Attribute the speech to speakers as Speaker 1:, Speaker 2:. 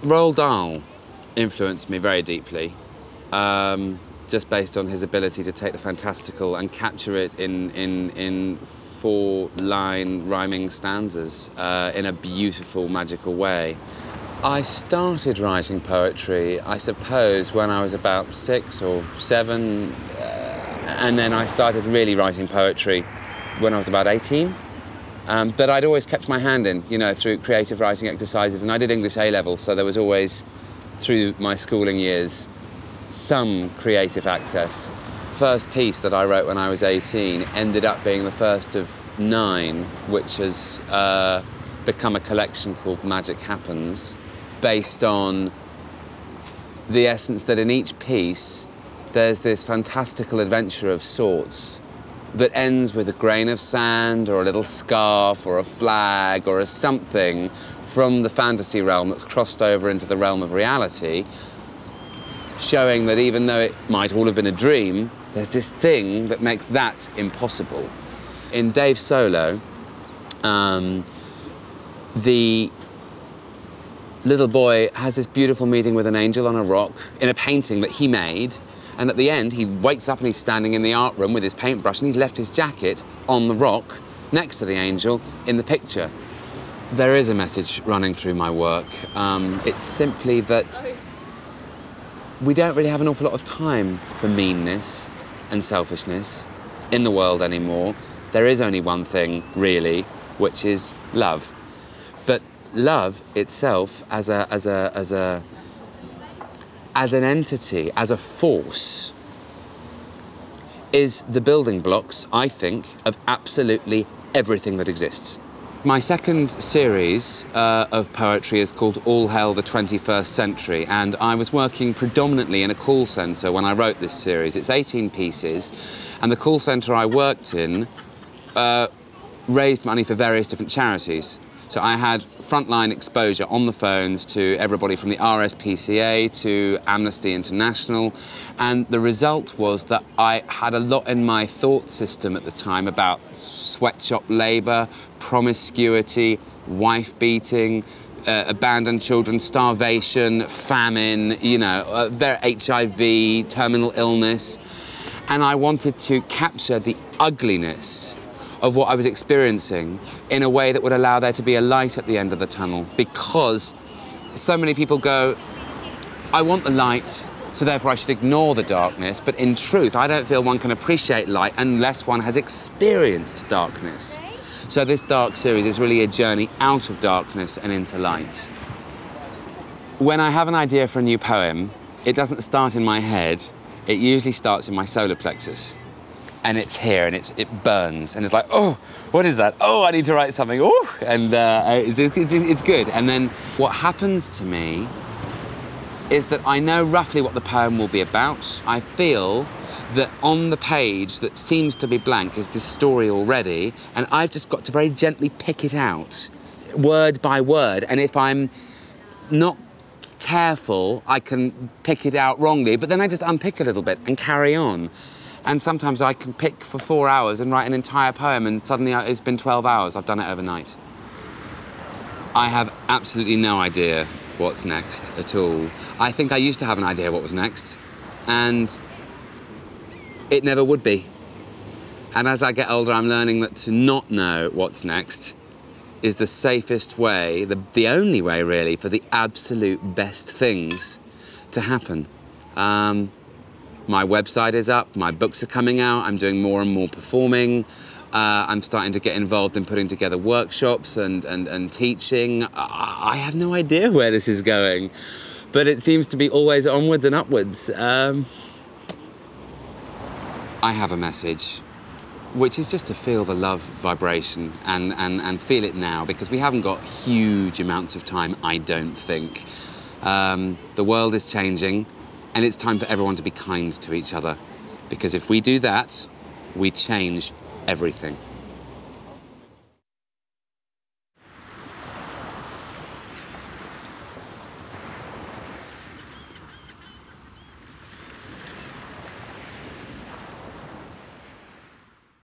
Speaker 1: Roald Dahl influenced me very deeply, just based on his ability to take the fantastical and capture it in four-line rhyming stanzas in a beautiful, magical way. I started writing poetry, I suppose, when I was about 6 or 7, and then I started really writing poetry when I was about 18. But I'd always kept my hand in, you know, through creative writing exercises, and I did English A-levels, so there was always, through my schooling years, some creative access. First piece that I wrote when I was 18 ended up being the first of 9, which has become a collection called Magic Happens, based on the essence that in each piece there's this fantastical adventure of sorts that ends with a grain of sand or a little scarf or a flag or a something from the fantasy realm that's crossed over into the realm of reality, showing that even though it might all have been a dream, there's this thing that makes that impossible. In Dave's solo, the little boy has this beautiful meeting with an angel on a rock in a painting that he made, and at the end he wakes up and he's standing in the art room with his paintbrush and he's left his jacket on the rock next to the angel in the picture. There is a message running through my work. It's simply that we don't really have an awful lot of time for meanness and selfishness in the world anymore. There is only one thing, really, which is love. But love itself as an entity, as a force, is the building blocks, I think, of absolutely everything that exists. My second series of poetry is called All Hail the 21st Century, and I was working predominantly in a call centre when I wrote this series. It's 18 pieces, and the call centre I worked in raised money for various different charities. So I had frontline exposure on the phones to everybody from the RSPCA to Amnesty International, and the result was that I had a lot in my thought system at the time about sweatshop labour, promiscuity, wife-beating, abandoned children, starvation, famine, you know, HIV, terminal illness, and I wanted to capture the ugliness of what I was experiencing in a way that would allow there to be a light at the end of the tunnel, because so many people go, I want the light, so therefore I should ignore the darkness, but in truth, I don't feel one can appreciate light unless one has experienced darkness. So this dark series is really a journey out of darkness and into light. When I have an idea for a new poem, it doesn't start in my head, it usually starts in my solar plexus. And it's here, and it burns, and it's like, oh, what is that? Oh, I need to write something, oh, and it's good. And then what happens to me is that I know roughly what the poem will be about. I feel that on the page that seems to be blank is this story already, and I've just got to very gently pick it out, word by word, and if I'm not careful, I can pick it out wrongly, but then I just unpick a little bit and carry on. And sometimes I can pick for 4 hours and write an entire poem, and suddenly it's been 12 hours. I've done it overnight. I have absolutely no idea what's next at all. I think I used to have an idea what was next, and it never would be. And as I get older, I'm learning that to not know what's next is the safest way, the only way, really, for the absolute best things to happen. My website is up, my books are coming out, I'm doing more and more performing. I'm starting to get involved in putting together workshops and teaching. I have no idea where this is going, but it seems to be always onwards and upwards. I have a message, which is just to feel the love vibration and feel it now, because we haven't got huge amounts of time, I don't think. The world is changing, and it's time for everyone to be kind to each other, because if we do that, we change everything.